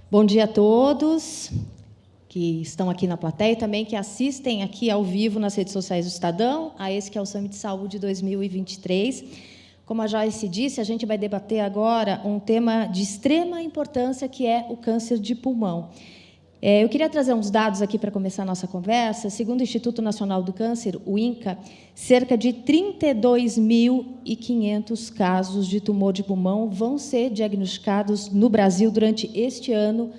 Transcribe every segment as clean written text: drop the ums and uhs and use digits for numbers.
Bom dia a todos que estão aqui na plateia e também que assistem aqui ao vivo nas redes sociais do Estadão, a esse que é o Summit de Saúde 2023. Como a Joyce disse, a gente vai debater agora um tema de extrema importância, que é o câncer de pulmão. Eu queria trazer uns dados aqui para começar a nossa conversa. Segundo o Instituto Nacional do Câncer, o INCA, cerca de 32.500 casos de tumor de pulmão vão ser diagnosticados no Brasil durante este ano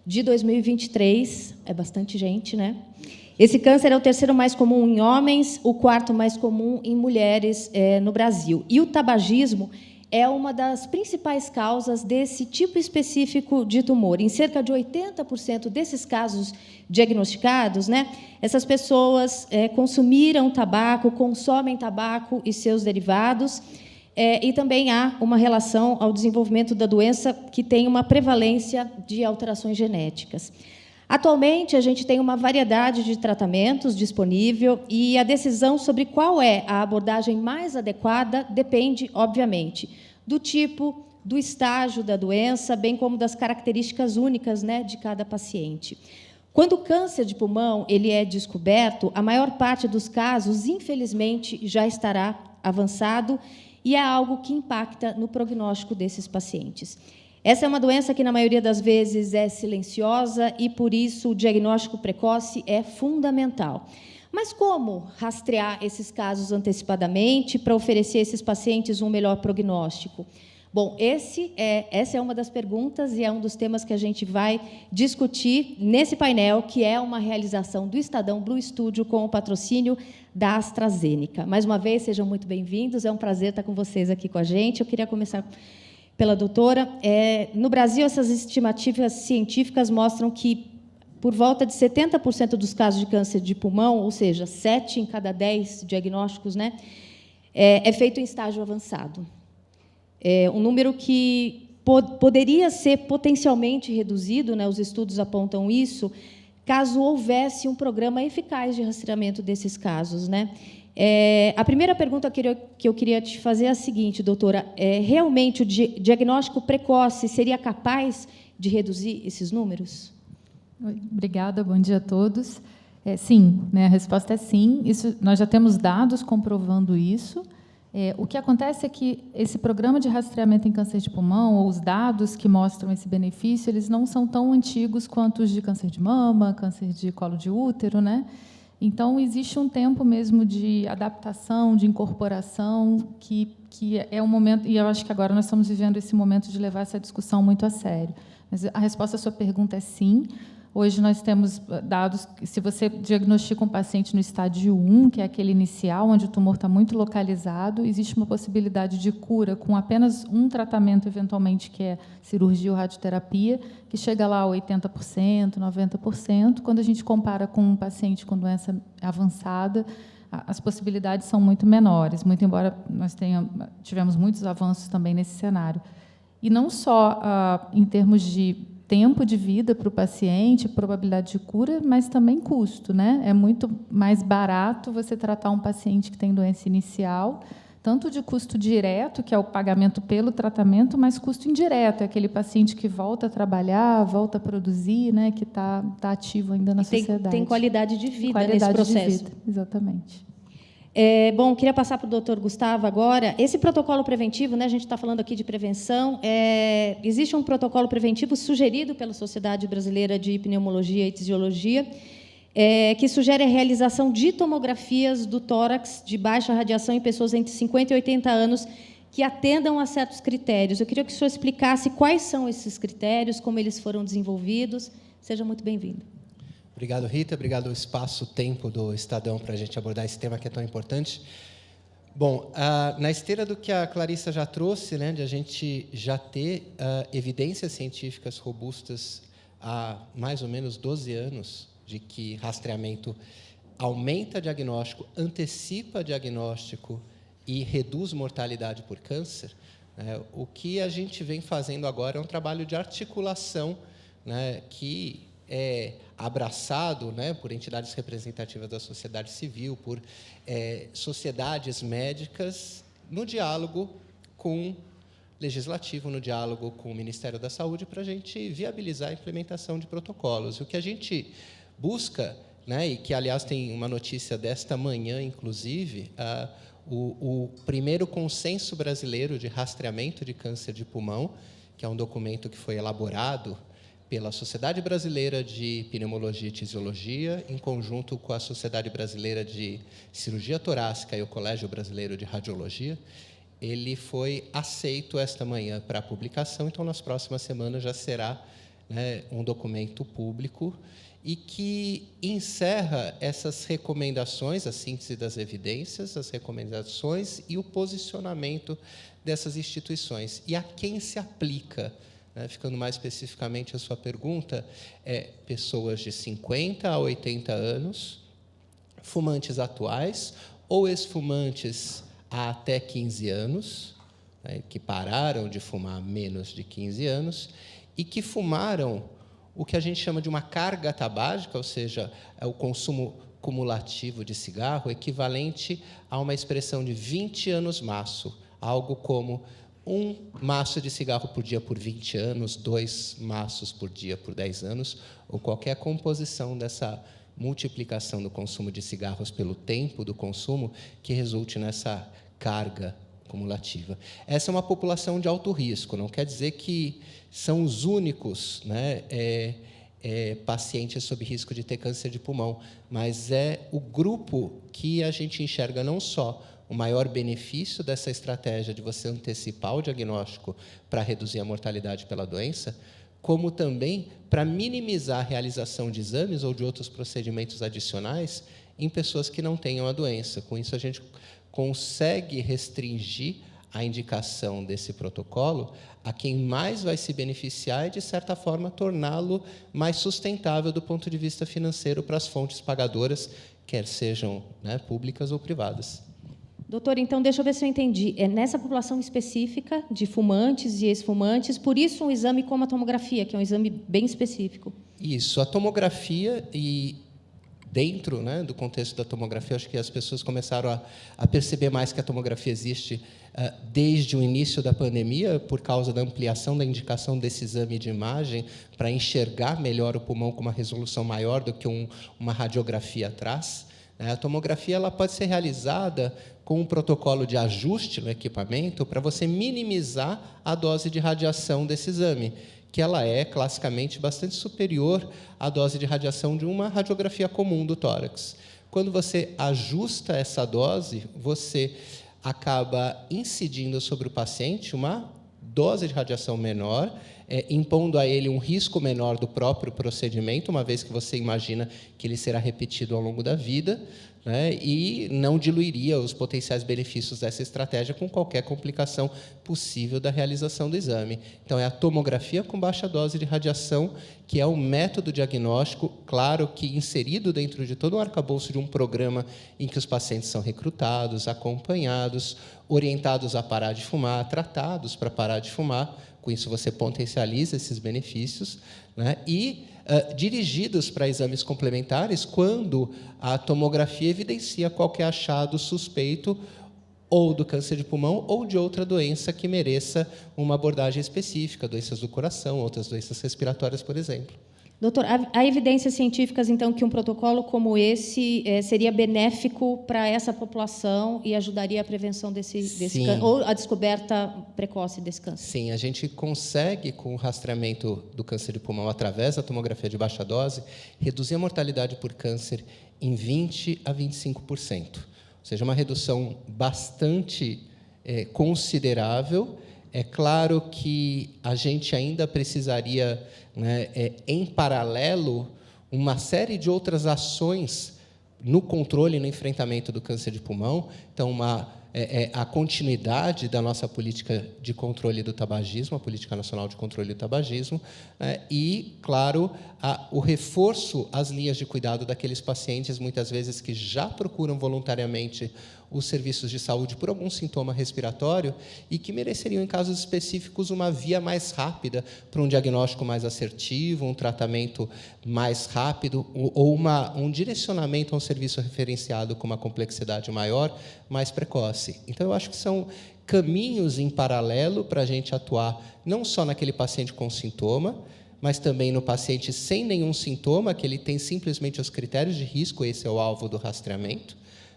de 2023. É bastante gente, né? Esse câncer é o terceiro mais comum em homens, o quarto mais comum em mulheres no Brasil. E o tabagismo é uma das principais causas desse tipo específico de tumor. Em cerca de 80% desses casos diagnosticados, né, essas pessoas consumiram tabaco, consomem tabaco e seus derivados, e também há uma relação ao desenvolvimento da doença que tem uma prevalência de alterações genéticas. Atualmente, a gente tem uma variedade de tratamentos disponível e a decisão sobre qual é a abordagem mais adequada depende, obviamente, do tipo, do estágio da doença, bem como das características únicas, né, de cada paciente. Quando o câncer de pulmão ele é descoberto, a maior parte dos casos, infelizmente, já estará avançado e é algo que impacta no prognóstico desses pacientes. Essa é uma doença que, na maioria das vezes, é silenciosa e, por isso, o diagnóstico precoce é fundamental. Mas como rastrear esses casos antecipadamente para oferecer a esses pacientes um melhor prognóstico? Bom, essa é uma das perguntas e é um dos temas que a gente vai discutir nesse painel, que é uma realização do Estadão Blue Studio com o patrocínio da AstraZeneca. Mais uma vez, sejam muito bem-vindos, é um prazer estar com vocês aqui com a gente. Eu queria começar pela doutora. No Brasil, essas estimativas científicas mostram que, por volta de 70% dos casos de câncer de pulmão, ou seja, 7 em cada 10 diagnósticos, né, é feito em estágio avançado. Um número que poderia ser potencialmente reduzido, né, os estudos apontam isso, caso houvesse um programa eficaz de rastreamento desses casos, né? A primeira pergunta que eu queria te fazer é a seguinte, doutora: realmente o diagnóstico precoce seria capaz de reduzir esses números? Obrigada, bom dia a todos. Sim, né, a resposta é sim. Nós já temos dados comprovando isso. O que acontece é que esse programa de rastreamento em câncer de pulmão, ou os dados que mostram esse benefício, eles não são tão antigos quanto os de câncer de mama, câncer de colo de útero, né? Então, existe um tempo mesmo de adaptação, de incorporação, que é um momento, e eu acho que agora nós estamos vivendo esse momento de levar essa discussão muito a sério. Mas a resposta à sua pergunta é sim. Hoje nós temos dados que, se você diagnostica um paciente no estágio 1, que é aquele inicial, onde o tumor está muito localizado, existe uma possibilidade de cura com apenas um tratamento, eventualmente, que é cirurgia ou radioterapia, que chega lá a 80%, 90%. Quando a gente compara com um paciente com doença avançada, as possibilidades são muito menores, muito embora nós tivemos muitos avanços também nesse cenário. E não só em termos de tempo de vida para o paciente, probabilidade de cura, mas também custo, né? É muito mais barato você tratar um paciente que tem doença inicial, tanto de custo direto, que é o pagamento pelo tratamento, mas custo indireto, é aquele paciente que volta a trabalhar, volta a produzir, né? Que está ativo ainda na sociedade. Tem qualidade de vida nesse processo. De vida, exatamente. Bom, queria passar para o doutor Gustavo agora. Esse protocolo preventivo, né, a gente está falando aqui de prevenção, existe um protocolo preventivo sugerido pela Sociedade Brasileira de Pneumologia e Tisiologia, que sugere a realização de tomografias do tórax de baixa radiação em pessoas entre 50 e 80 anos que atendam a certos critérios. Eu queria que o senhor explicasse quais são esses critérios, como eles foram desenvolvidos. Seja muito bem-vindo. Obrigado, Rita. Obrigado ao espaço-tempo do Estadão para a gente abordar esse tema que é tão importante. Bom, na esteira do que a Clarissa já trouxe, né, de a gente já ter evidências científicas robustas há mais ou menos 12 anos, de que rastreamento aumenta diagnóstico, antecipa diagnóstico e reduz mortalidade por câncer, o que a gente vem fazendo agora é um trabalho de articulação, né, que é abraçado, né, por entidades representativas da sociedade civil, por sociedades médicas, no diálogo com Legislativo, no diálogo com o Ministério da Saúde, para a gente viabilizar a implementação de protocolos. O que a gente busca, né, e que, aliás, tem uma notícia desta manhã, inclusive, o primeiro consenso brasileiro de rastreamento de câncer de pulmão, que é um documento que foi elaborado pela Sociedade Brasileira de Pneumologia e Tisiologia, em conjunto com a Sociedade Brasileira de Cirurgia Torácica e o Colégio Brasileiro de Radiologia. Ele foi aceito esta manhã para publicação, então, nas próximas semanas, já será, né, um documento público e que encerra essas recomendações, a síntese das evidências, as recomendações e o posicionamento dessas instituições. E a quem se aplica? Ficando mais especificamente a sua pergunta, pessoas de 50 a 80 anos, fumantes atuais ou ex-fumantes há até 15 anos, né, que pararam de fumar há menos de 15 anos, e que fumaram o que a gente chama de uma carga tabágica, ou seja, o consumo cumulativo de cigarro, equivalente a uma expressão de 20 anos maço, algo como 1 maço de cigarro por dia por 20 anos, 2 maços por dia por 10 anos, ou qualquer composição dessa multiplicação do consumo de cigarros pelo tempo do consumo que resulte nessa carga cumulativa. Essa é uma população de alto risco, não quer dizer que são os únicos, né, pacientes sob risco de ter câncer de pulmão, mas é o grupo que a gente enxerga não só o maior benefício dessa estratégia de você antecipar o diagnóstico para reduzir a mortalidade pela doença, como também para minimizar a realização de exames ou de outros procedimentos adicionais em pessoas que não tenham a doença. Com isso, a gente consegue restringir a indicação desse protocolo a quem mais vai se beneficiar e, de certa forma, torná-lo mais sustentável do ponto de vista financeiro para as fontes pagadoras, quer sejam, né, públicas ou privadas. Doutor, então, deixa eu ver se eu entendi. É nessa população específica de fumantes e ex-fumantes, por isso um exame como a tomografia, que é um exame bem específico. Isso, a tomografia e dentro, né, do contexto da tomografia, acho que as pessoas começaram a perceber mais que a tomografia existe desde o início da pandemia, por causa da ampliação da indicação desse exame de imagem para enxergar melhor o pulmão com uma resolução maior do que uma radiografia atrás. A tomografia ela pode ser realizada com um protocolo de ajuste no equipamento para você minimizar a dose de radiação desse exame, que ela é classicamente bastante superior à dose de radiação de uma radiografia comum do tórax. Quando você ajusta essa dose, você acaba incidindo sobre o paciente uma dose de radiação menor, impondo a ele um risco menor do próprio procedimento, uma vez que você imagina que ele será repetido ao longo da vida, né, e não diluiria os potenciais benefícios dessa estratégia com qualquer complicação possível da realização do exame. Então, é a tomografia com baixa dose de radiação, que é um método diagnóstico, claro que inserido dentro de todo o arcabouço de um programa em que os pacientes são recrutados, acompanhados, orientados a parar de fumar, tratados para parar de fumar. Com isso, você potencializa esses benefícios, né, e dirigidos para exames complementares quando a tomografia evidencia qualquer achado suspeito ou do câncer de pulmão ou de outra doença que mereça uma abordagem específica, doenças do coração, outras doenças respiratórias, por exemplo. Doutor, há evidências científicas, então, que um protocolo como esse seria benéfico para essa população e ajudaria a prevenção desse câncer, ou a descoberta precoce desse câncer? Sim, a gente consegue, com o rastreamento do câncer de pulmão através da tomografia de baixa dose, reduzir a mortalidade por câncer em 20% a 25%. Ou seja, uma redução bastante considerável. É claro que a gente ainda precisaria, né, em paralelo, uma série de outras ações no controle e no enfrentamento do câncer de pulmão. Então, a continuidade da nossa política de controle do tabagismo, a Política Nacional de Controle do Tabagismo, e, claro, o reforço às linhas de cuidado daqueles pacientes, muitas vezes, que já procuram voluntariamente os serviços de saúde por algum sintoma respiratório e que mereceriam, em casos específicos, uma via mais rápida para um diagnóstico mais assertivo, um tratamento mais rápido ou um direcionamento a um serviço referenciado com uma complexidade maior, mais precoce. Então, eu acho que são caminhos em paralelo para a gente atuar não só naquele paciente com sintoma, mas também no paciente sem nenhum sintoma, que ele tem simplesmente os critérios de risco, esse é o alvo do rastreamento,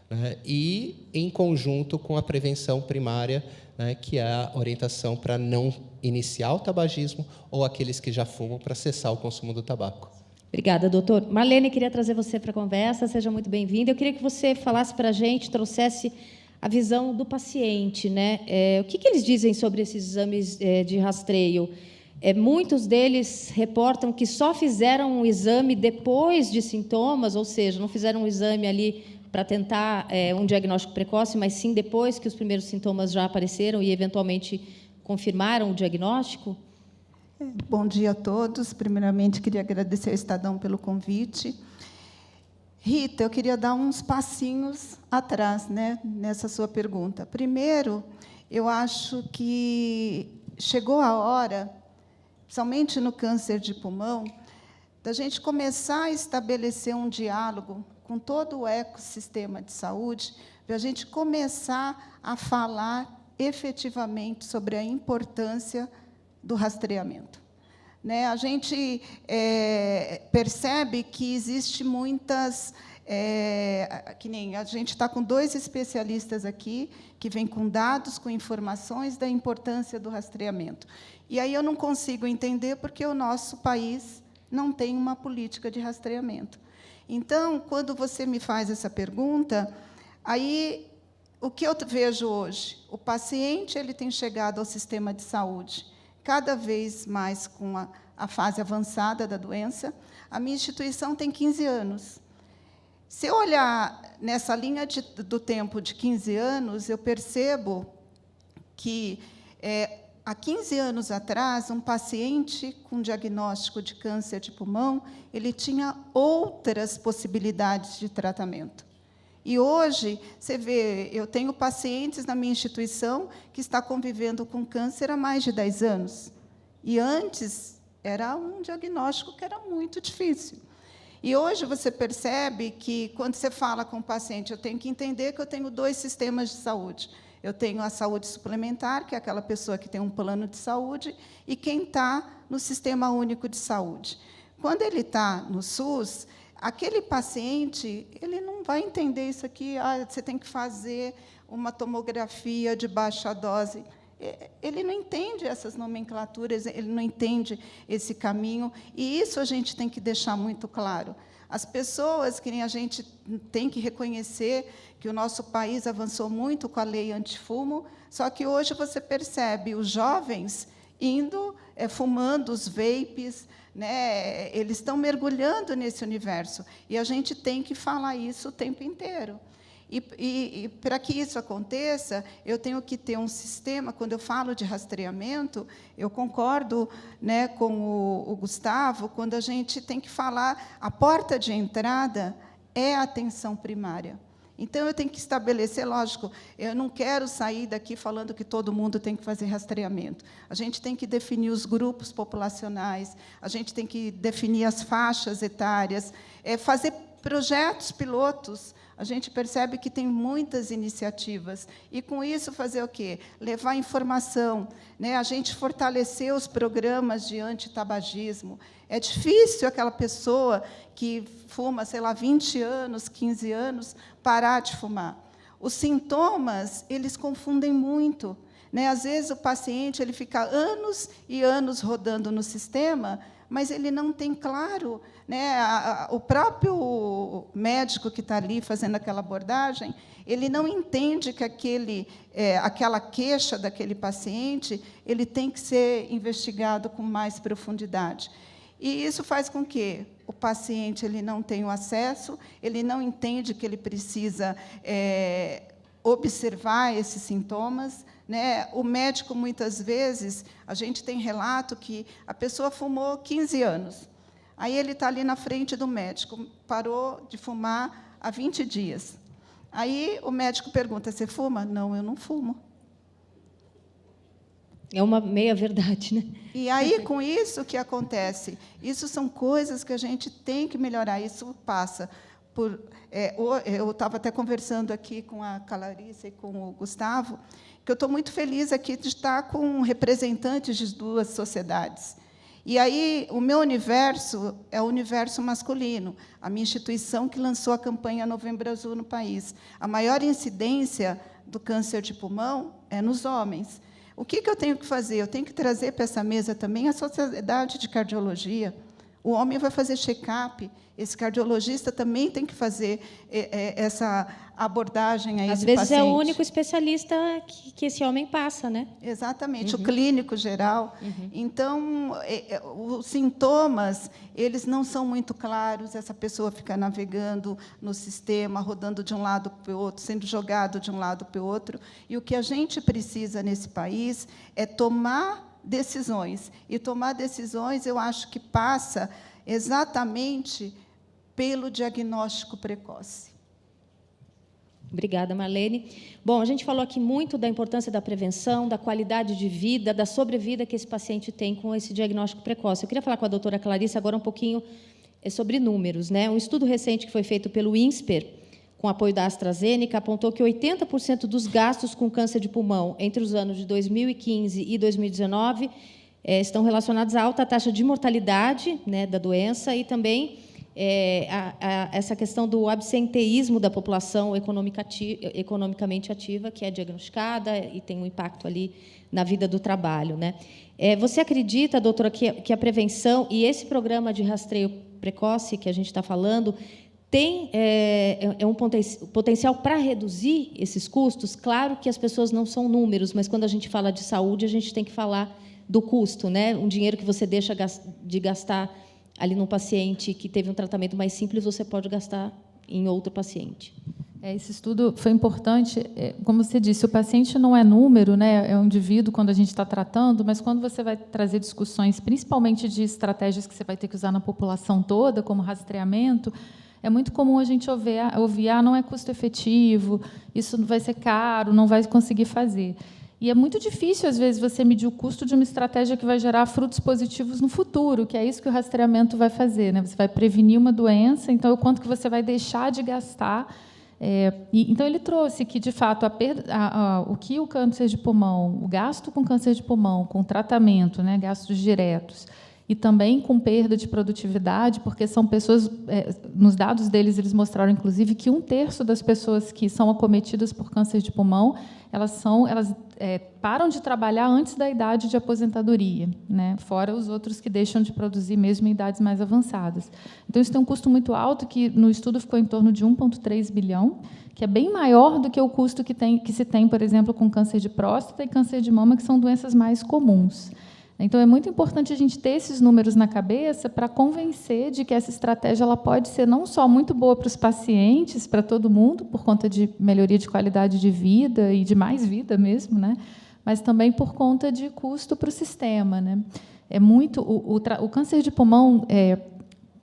né, e em conjunto com a prevenção primária, né, que é a orientação para não iniciar o tabagismo ou aqueles que já fumam para cessar o consumo do tabaco. Obrigada, doutor. Marlene, queria trazer você para a conversa, seja muito bem-vinda. Eu queria que você falasse para a gente, trouxesse a visão do paciente, né? O que eles dizem sobre esses exames de rastreio? Muitos deles reportam que só fizeram um exame depois de sintomas, ou seja, não fizeram um exame ali para tentar um diagnóstico precoce, mas sim depois que os primeiros sintomas já apareceram e, eventualmente, confirmaram o diagnóstico? Bom dia a todos. Primeiramente, queria agradecer ao Estadão pelo convite. Rita, eu queria dar uns passinhos atrás, né, nessa sua pergunta. Primeiro, eu acho que chegou a hora, principalmente no câncer de pulmão, da gente começar a estabelecer um diálogo com todo o ecossistema de saúde, para a gente começar a falar efetivamente sobre a importância do rastreamento. Né? A gente percebe que existe muitas... que nem a gente está com 2 especialistas aqui, que vêm com dados, com informações da importância do rastreamento. E aí eu não consigo entender porque o nosso país não tem uma política de rastreamento. Então, quando você me faz essa pergunta, aí o que eu vejo hoje? O paciente ele tem chegado ao sistema de saúde cada vez mais com a fase avançada da doença. A minha instituição tem 15 anos. Se eu olhar nessa linha do tempo de 15 anos, eu percebo que, há 15 anos atrás, um paciente com diagnóstico de câncer de pulmão, ele tinha outras possibilidades de tratamento. E hoje, você vê, eu tenho pacientes na minha instituição que está convivendo com câncer há mais de 10 anos. E antes, era um diagnóstico que era muito difícil. E hoje você percebe que, quando você fala com o paciente, eu tenho que entender que eu tenho 2 sistemas de saúde. Eu tenho a saúde suplementar, que é aquela pessoa que tem um plano de saúde, e quem está no Sistema Único de Saúde. Quando ele está no SUS, aquele paciente ele não vai entender isso aqui, você tem que fazer uma tomografia de baixa dose. Ele não entende essas nomenclaturas, ele não entende esse caminho, e isso a gente tem que deixar muito claro. As pessoas, que nem a gente tem que reconhecer que o nosso país avançou muito com a lei antifumo, só que hoje você percebe os jovens indo, fumando os vapes, né? Eles estão mergulhando nesse universo, e a gente tem que falar isso o tempo inteiro. E para que isso aconteça, eu tenho que ter um sistema. Quando eu falo de rastreamento, eu concordo, né, com o Gustavo, quando a gente tem que falar, a porta de entrada é a atenção primária. Então, eu tenho que estabelecer, lógico, eu não quero sair daqui falando que todo mundo tem que fazer rastreamento. A gente tem que definir os grupos populacionais, a gente tem que definir as faixas etárias, fazer projetos pilotos. A gente percebe que tem muitas iniciativas. E, com isso, fazer o quê? Levar informação, né? A gente fortalecer os programas de antitabagismo. É difícil aquela pessoa que fuma, sei lá, 20 anos, 15 anos, parar de fumar. Os sintomas, eles confundem muito. Né? Às vezes, o paciente ele fica anos e anos rodando no sistema, mas ele não tem claro, né? O próprio médico que está ali fazendo aquela abordagem, ele não entende que aquela queixa daquele paciente ele tem que ser investigado com mais profundidade. E isso faz com que o paciente ele não tenha o acesso, ele não entende que ele precisa observar esses sintomas. Né? O médico, muitas vezes, a gente tem relato que a pessoa fumou 15 anos. Aí ele está ali na frente do médico, parou de fumar há 20 dias. Aí o médico pergunta, você fuma? Não, eu não fumo. É uma meia-verdade, né? E aí, com isso, o que acontece? Isso são coisas que a gente tem que melhorar. Isso passa por... eu estava até conversando aqui com a Clarissa e com o Gustavo, porque eu estou muito feliz aqui de estar com representantes de 2 sociedades. E aí, o meu universo é o universo masculino, a minha instituição que lançou a campanha Novembro Azul no país. A maior incidência do câncer de pulmão é nos homens. O que eu tenho que fazer? Eu tenho que trazer para essa mesa também a sociedade de cardiologia. O homem vai fazer check-up, esse cardiologista também tem que fazer essa abordagem a esse paciente. Às vezes é o único especialista que esse homem passa, né? Exatamente, o clínico geral. Então, os sintomas, eles não são muito claros, essa pessoa fica navegando no sistema, rodando de um lado para o outro, sendo jogado de um lado para o outro. E o que a gente precisa nesse país é tomar decisões. E tomar decisões, eu acho que passa exatamente pelo diagnóstico precoce. Obrigada, Marlene. Bom, a gente falou aqui muito da importância da prevenção, da qualidade de vida, da sobrevida que esse paciente tem com esse diagnóstico precoce. Eu queria falar com a doutora Clarice agora um pouquinho sobre números, né? Um estudo recente que foi feito pelo INSPER, com apoio da AstraZeneca, apontou que 80% dos gastos com câncer de pulmão entre os anos de 2015 e 2019 estão relacionados à alta taxa de mortalidade, né, da doença e também essa questão do absenteísmo da população economicamente ativa, que é diagnosticada e tem um impacto ali na vida do trabalho, né? Você acredita, doutora, que a prevenção e esse programa de rastreio precoce que a gente está falando tem um potencial para reduzir esses custos? Claro que as pessoas não são números, mas quando a gente fala de saúde, a gente tem que falar do custo, né? Um dinheiro que você deixa de gastar ali num paciente que teve um tratamento mais simples, você pode gastar em outro paciente. Esse estudo foi importante. Como você disse, o paciente não é número, né? É um indivíduo quando a gente está tratando, mas quando você vai trazer discussões, principalmente de estratégias que você vai ter que usar na população toda, como rastreamento, é muito comum a gente ouvir não é custo efetivo, isso vai ser caro, não vai conseguir fazer. E é muito difícil, às vezes, você medir o custo de uma estratégia que vai gerar frutos positivos no futuro, que é isso que o rastreamento vai fazer, né? Você vai prevenir uma doença, então, o quanto que você vai deixar de gastar. Então, ele trouxe que, de fato, o que o câncer de pulmão, o gasto com câncer de pulmão, com tratamento, né, gastos diretos, e também com perda de produtividade, porque são pessoas, nos dados deles, eles mostraram, inclusive, que 1/3 das pessoas que são acometidas por câncer de pulmão, elas param de trabalhar antes da idade de aposentadoria, né? Fora os outros que deixam de produzir mesmo em idades mais avançadas. Então, isso tem um custo muito alto, que no estudo ficou em torno de 1,3 bilhão, que é bem maior do que o custo que se tem, por exemplo, com câncer de próstata e câncer de mama, que são doenças mais comuns. Então, é muito importante a gente ter esses números na cabeça para convencer de que essa estratégia ela pode ser não só muito boa para os pacientes, para todo mundo, por conta de melhoria de qualidade de vida e de mais vida mesmo, né? Mas também por conta de custo para o sistema, né? O câncer de pulmão,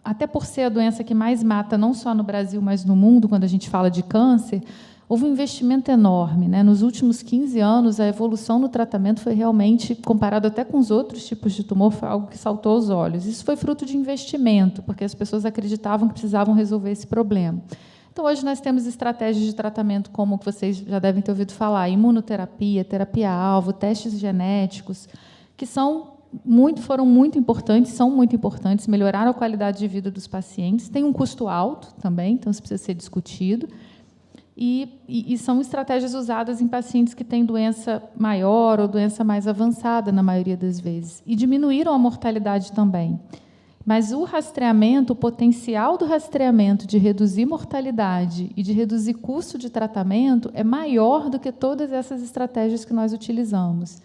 até por ser a doença que mais mata, não só no Brasil, mas no mundo, quando a gente fala de câncer, houve um investimento enorme, né? Nos últimos 15 anos, a evolução no tratamento foi realmente, comparado até com os outros tipos de tumor, foi algo que saltou aos olhos. Isso foi fruto de investimento, porque as pessoas acreditavam que precisavam resolver esse problema. Então, hoje, nós temos estratégias de tratamento, como que vocês já devem ter ouvido falar, imunoterapia, terapia-alvo, testes genéticos, que foram muito importantes, são muito importantes, melhoraram a qualidade de vida dos pacientes, tem um custo alto também, então isso precisa ser discutido. E são estratégias usadas em pacientes que têm doença maior ou doença mais avançada, na maioria das vezes. E diminuíram a mortalidade também. Mas o rastreamento, o potencial do rastreamento de reduzir mortalidade e de reduzir custo de tratamento é maior do que todas essas estratégias que nós utilizamos.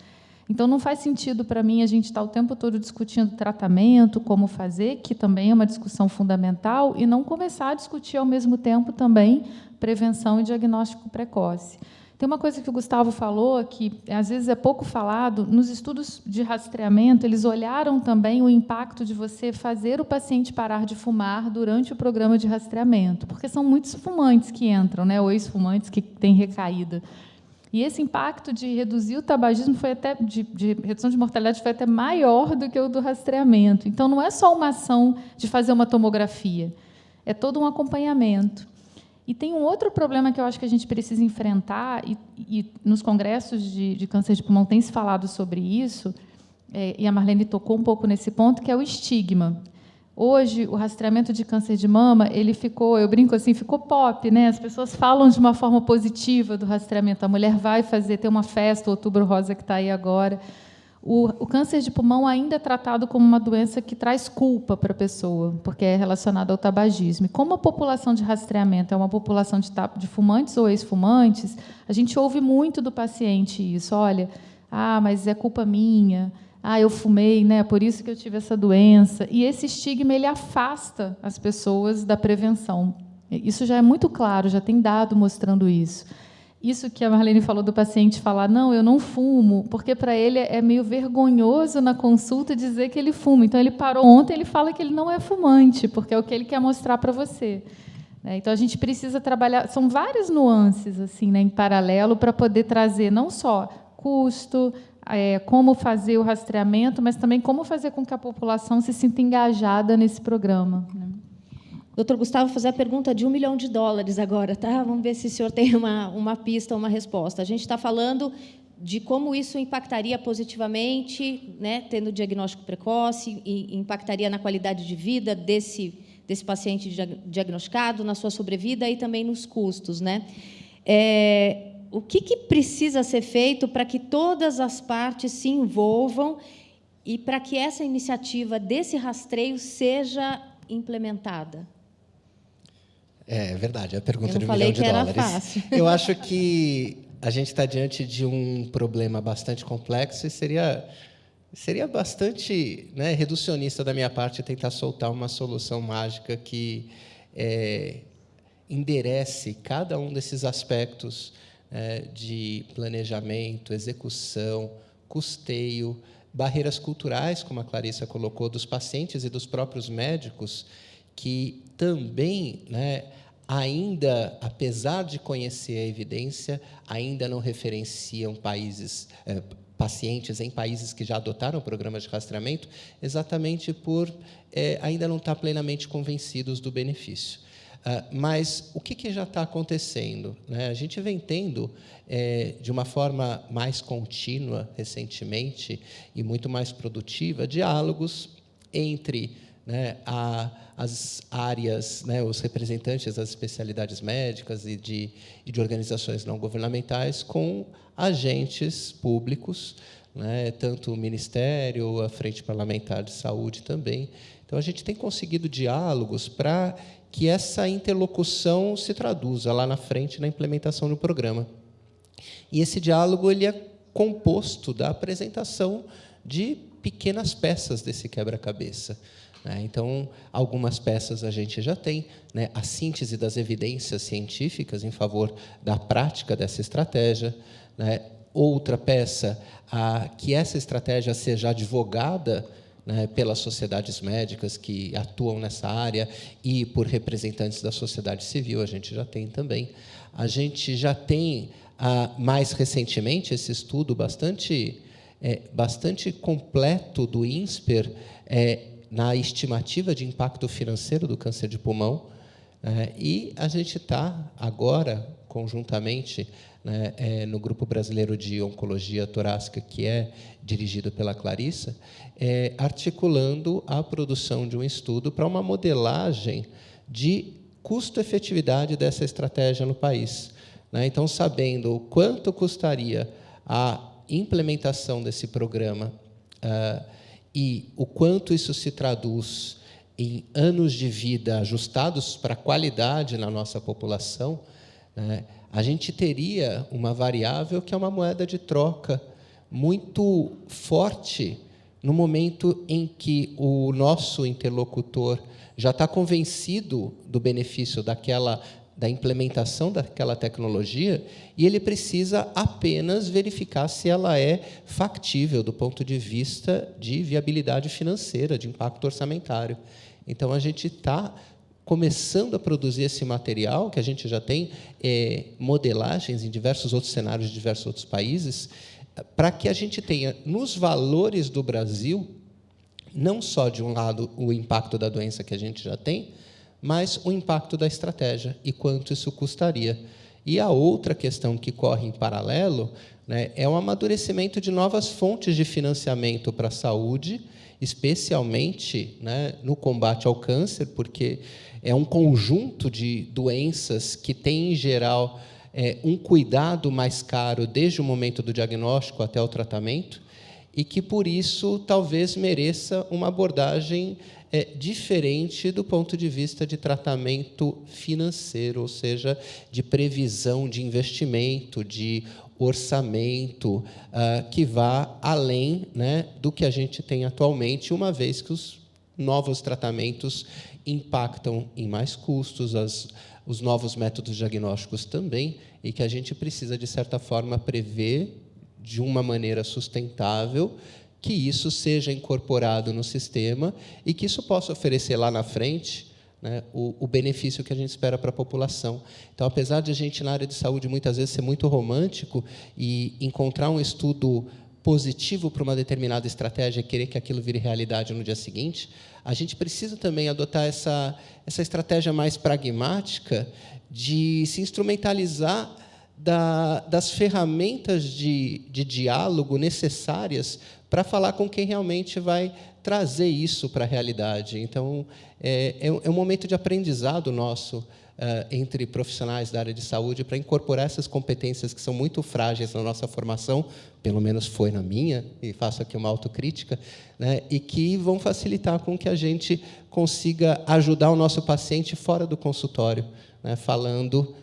Então, não faz sentido para mim a gente estar o tempo todo discutindo tratamento, como fazer, que também é uma discussão fundamental, e não começar a discutir, ao mesmo tempo, também prevenção e diagnóstico precoce. Tem uma coisa que o Gustavo falou, que às vezes é pouco falado, nos estudos de rastreamento, eles olharam também o impacto de você fazer o paciente parar de fumar durante o programa de rastreamento, porque são muitos fumantes que entram, né, ou ex-fumantes que têm recaída. E esse impacto de reduzir o tabagismo de redução de mortalidade foi até maior do que o do rastreamento. Então, não é só uma ação de fazer uma tomografia, é todo um acompanhamento. E tem um outro problema que eu acho que a gente precisa enfrentar, e nos congressos de câncer de pulmão tem se falado sobre isso, e a Marlene tocou um pouco nesse ponto, que é o estigma. Hoje, o rastreamento de câncer de mama, ele ficou, eu brinco assim, ficou pop, né? As pessoas falam de uma forma positiva do rastreamento. A mulher vai ter uma festa, o Outubro Rosa que está aí agora. O câncer de pulmão ainda é tratado como uma doença que traz culpa para a pessoa, porque é relacionada ao tabagismo. E como a população de rastreamento é uma população de fumantes ou ex-fumantes, a gente ouve muito do paciente isso. Olha, mas é culpa minha. Eu fumei, né? Por isso que eu tive essa doença. E esse estigma ele afasta as pessoas da prevenção. Isso já é muito claro, já tem dado mostrando isso. Isso que a Marlene falou do paciente falar, não, eu não fumo, porque para ele é meio vergonhoso na consulta dizer que ele fuma. Então, ele parou ontem, ele fala que ele não é fumante, porque é o que ele quer mostrar para você. Então, a gente precisa trabalhar... São várias nuances assim, né, em paralelo para poder trazer não só custo, como fazer o rastreamento, mas também como fazer com que a população se sinta engajada nesse programa. Doutor Gustavo, vou fazer a pergunta de $1 milhão agora, tá? Vamos ver se o senhor tem uma pista, uma resposta. A gente está falando de como isso impactaria positivamente, né, tendo diagnóstico precoce, e impactaria na qualidade de vida desse paciente diagnosticado, na sua sobrevida e também nos custos, né? O que precisa ser feito para que todas as partes se envolvam e para que essa iniciativa desse rastreio seja implementada? É verdade, a pergunta de $1 milhão. Eu não falei que era fácil. Eu acho que a gente está diante de um problema bastante complexo e seria bastante, né, reducionista da minha parte tentar soltar uma solução mágica que enderece cada um desses aspectos de planejamento, execução, custeio, barreiras culturais, como a Clarissa colocou, dos pacientes e dos próprios médicos, que também, né, ainda, apesar de conhecer a evidência, ainda não referenciam pacientes em países que já adotaram programas de rastreamento, exatamente por ainda não estar plenamente convencidos do benefício. Mas o que já está acontecendo, né? A gente vem tendo, de uma forma mais contínua, recentemente, e muito mais produtiva, diálogos entre, né, as áreas, né, os representantes das especialidades médicas e de organizações não governamentais com agentes públicos, né, tanto o Ministério, a Frente Parlamentar de Saúde também. Então, a gente tem conseguido diálogos para que essa interlocução se traduza lá na frente na implementação do programa. E esse diálogo ele é composto da apresentação de pequenas peças desse quebra-cabeça. Então, algumas peças a gente já tem, né, a síntese das evidências científicas em favor da prática dessa estratégia, né, outra peça, que essa estratégia seja advogada, né, pelas sociedades médicas que atuam nessa área e por representantes da sociedade civil, a gente já tem também. A gente já tem, mais recentemente, esse estudo bastante completo do INSPER, na estimativa de impacto financeiro do câncer de pulmão, e a gente está, agora, conjuntamente, né, no Grupo Brasileiro de Oncologia Torácica, que é dirigido pela Clarissa, articulando a produção de um estudo para uma modelagem de custo-efetividade dessa estratégia no país. Então, sabendo o quanto custaria a implementação desse programa e o quanto isso se traduz em anos de vida ajustados para a qualidade na nossa população, a gente teria uma variável que é uma moeda de troca muito forte no momento em que o nosso interlocutor já está convencido do benefício da implementação daquela tecnologia e ele precisa apenas verificar se ela é factível do ponto de vista de viabilidade financeira, de impacto orçamentário. Então, a gente está começando a produzir esse material, que a gente já tem modelagens em diversos outros cenários de diversos outros países, para que a gente tenha, nos valores do Brasil, não só, de um lado, o impacto da doença que a gente já tem, mas o impacto da estratégia e quanto isso custaria. E a outra questão que corre em paralelo, né, é o amadurecimento de novas fontes de financiamento para a saúde, especialmente, né, no combate ao câncer, porque é um conjunto de doenças que tem, em geral, um cuidado mais caro desde o momento do diagnóstico até o tratamento, e que, por isso, talvez mereça uma abordagem diferente do ponto de vista de tratamento financeiro, ou seja, de previsão de investimento, de orçamento, que vá além, né, do que a gente tem atualmente, uma vez que os novos tratamentos impactam em mais custos, os novos métodos diagnósticos também, e que a gente precisa, de certa forma, prever de uma maneira sustentável que isso seja incorporado no sistema e que isso possa oferecer lá na frente, né, o benefício que a gente espera para a população. Então, apesar de a gente, na área de saúde, muitas vezes ser muito romântico e encontrar um estudo positivo para uma determinada estratégia e querer que aquilo vire realidade no dia seguinte, a gente precisa também adotar essa estratégia mais pragmática de se instrumentalizar das ferramentas de diálogo necessárias para falar com quem realmente vai trazer isso para a realidade. Então, é um momento de aprendizado nosso entre profissionais da área de saúde para incorporar essas competências que são muito frágeis na nossa formação, pelo menos foi na minha, e faço aqui uma autocrítica, né, e que vão facilitar com que a gente consiga ajudar o nosso paciente fora do consultório, né, falando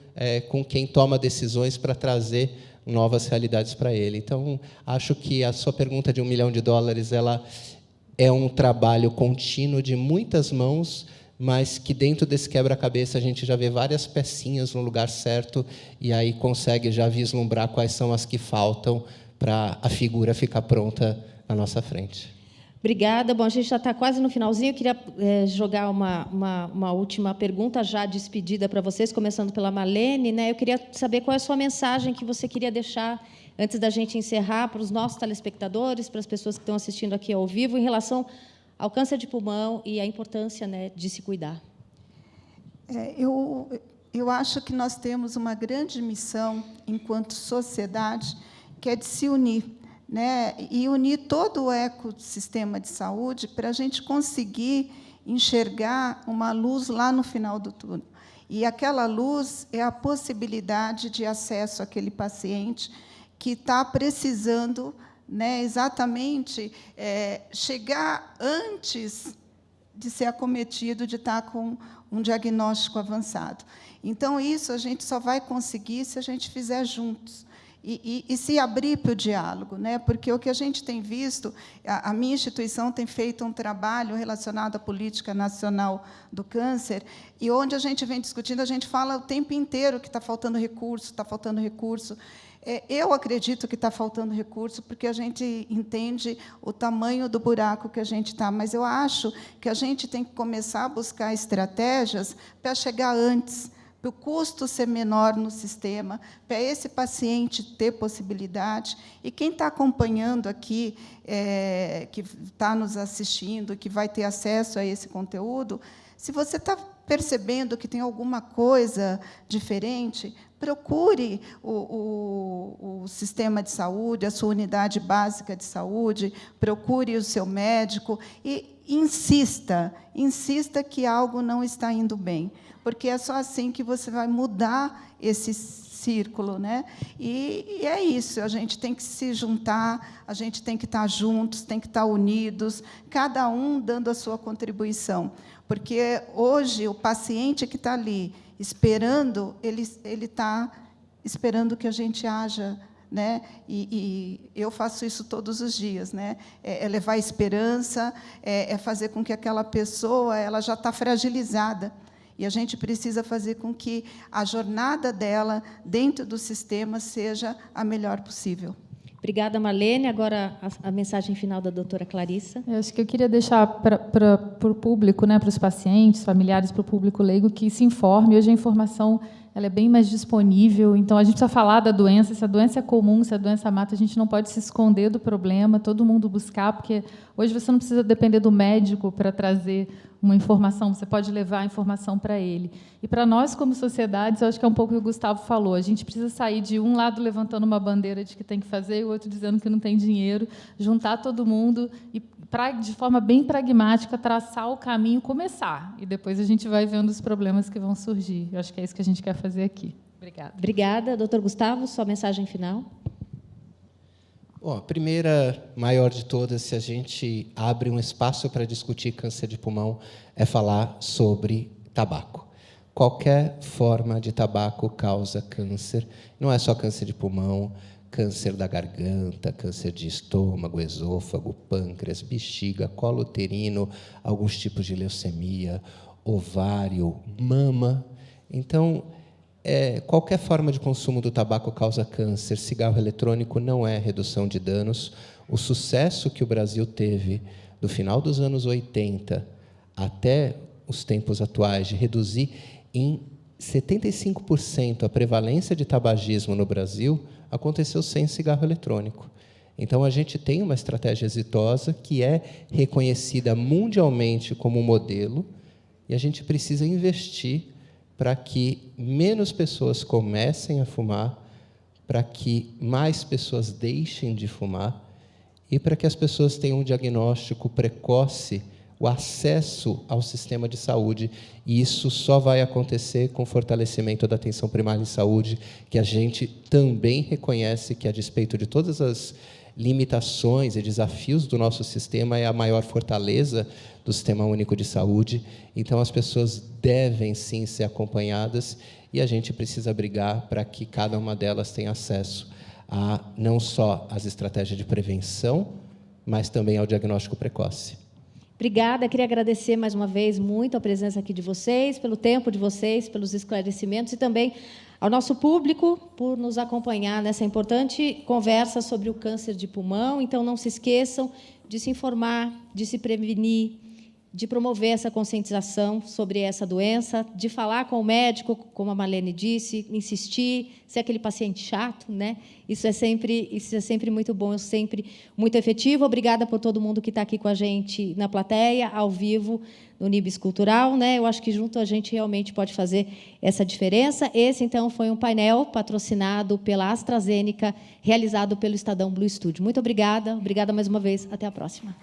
com quem toma decisões para trazer novas realidades para ele. Então, acho que a sua pergunta de $1 milhão, ela é um trabalho contínuo de muitas mãos, mas que dentro desse quebra-cabeça a gente já vê várias pecinhas no lugar certo e aí consegue já vislumbrar quais são as que faltam para a figura ficar pronta à nossa frente. Obrigada. Bom, a gente já está quase no finalzinho. Eu queria jogar uma última pergunta, já despedida para vocês, começando pela Marlene, né? Eu queria saber qual é a sua mensagem que você queria deixar, antes da gente encerrar, para os nossos telespectadores, para as pessoas que estão assistindo aqui ao vivo, em relação ao câncer de pulmão e a importância, né, de se cuidar. Eu acho que nós temos uma grande missão, enquanto sociedade, que é de se unir, né, e unir todo o ecossistema de saúde para a gente conseguir enxergar uma luz lá no final do túnel. E aquela luz é a possibilidade de acesso àquele paciente que está precisando, né, exatamente chegar antes de ser acometido, de estar com um diagnóstico avançado. Então, isso a gente só vai conseguir se a gente fizer juntos. E se abrir para o diálogo, né? Porque o que a gente tem visto, a minha instituição tem feito um trabalho relacionado à política nacional do câncer, e onde a gente vem discutindo, a gente fala o tempo inteiro que está faltando recurso, está faltando recurso. Eu acredito que está faltando recurso, porque a gente entende o tamanho do buraco que a gente está, mas eu acho que a gente tem que começar a buscar estratégias para chegar antes, para o custo ser menor no sistema, para esse paciente ter possibilidade. E quem está acompanhando aqui, que está nos assistindo, que vai ter acesso a esse conteúdo, se você está percebendo que tem alguma coisa diferente, procure o sistema de saúde, a sua unidade básica de saúde, procure o seu médico e insista que algo não está indo bem, porque é só assim que você vai mudar esse círculo, né? E é isso, a gente tem que se juntar, a gente tem que estar juntos, tem que estar unidos, cada um dando a sua contribuição, porque hoje o paciente que está ali esperando, ele está esperando que a gente haja, né? E eu faço isso todos os dias, né? É levar esperança, é fazer com que aquela pessoa ela já está fragilizada. E a gente precisa fazer com que a jornada dela dentro do sistema seja a melhor possível. Obrigada, Marlene. Agora, a mensagem final da doutora Clarissa. Eu acho que eu queria deixar para o público, né, para os pacientes, familiares, para o público leigo, que se informe. Hoje a informação ela é bem mais disponível. Então, a gente precisa falar da doença. Se a doença é comum, se a doença mata, a gente não pode se esconder do problema, todo mundo buscar, porque hoje você não precisa depender do médico para trazer uma informação, você pode levar a informação para ele. E, para nós, como sociedades, eu acho que é um pouco o que o Gustavo falou, a gente precisa sair de um lado levantando uma bandeira de que tem que fazer e o outro dizendo que não tem dinheiro, juntar todo mundo e, de forma bem pragmática, traçar o caminho, começar, e depois a gente vai vendo os problemas que vão surgir. Eu acho que é isso que a gente quer fazer aqui. Obrigada. Obrigada. Doutor Gustavo, sua mensagem final. Bom, a primeira, maior de todas, se a gente abre um espaço para discutir câncer de pulmão, é falar sobre tabaco. Qualquer forma de tabaco causa câncer, não é só câncer de pulmão, câncer da garganta, câncer de estômago, esôfago, pâncreas, bexiga, colo uterino, alguns tipos de leucemia, ovário, mama. Então, qualquer forma de consumo do tabaco causa câncer. Cigarro eletrônico não é redução de danos. O sucesso que o Brasil teve do final dos anos 80 até os tempos atuais de reduzir em 75% a prevalência de tabagismo no Brasil aconteceu sem cigarro eletrônico. Então, a gente tem uma estratégia exitosa que é reconhecida mundialmente como um modelo e a gente precisa investir para que menos pessoas comecem a fumar, para que mais pessoas deixem de fumar e para que as pessoas tenham um diagnóstico precoce, o acesso ao sistema de saúde. E isso só vai acontecer com o fortalecimento da atenção primária em saúde, que a gente também reconhece que, a despeito de todas as limitações e desafios do nosso sistema, é a maior fortaleza do Sistema Único de Saúde. Então, as pessoas devem, sim, ser acompanhadas e a gente precisa brigar para que cada uma delas tenha acesso a não só às estratégias de prevenção, mas também ao diagnóstico precoce. Obrigada. Queria agradecer mais uma vez muito a presença aqui de vocês, pelo tempo de vocês, pelos esclarecimentos e também ao nosso público por nos acompanhar nessa importante conversa sobre o câncer de pulmão. Então, não se esqueçam de se informar, de se prevenir, de promover essa conscientização sobre essa doença, de falar com o médico, como a Marlene disse, insistir, ser aquele paciente chato, né? Isso é sempre muito bom, sempre muito efetivo. Obrigada por todo mundo que está aqui com a gente na plateia, ao vivo, no Nibis Cultural, né? Eu acho que junto a gente realmente pode fazer essa diferença. Esse, então, foi um painel patrocinado pela AstraZeneca, realizado pelo Estadão Blue Studio. Muito obrigada mais uma vez. Até a próxima.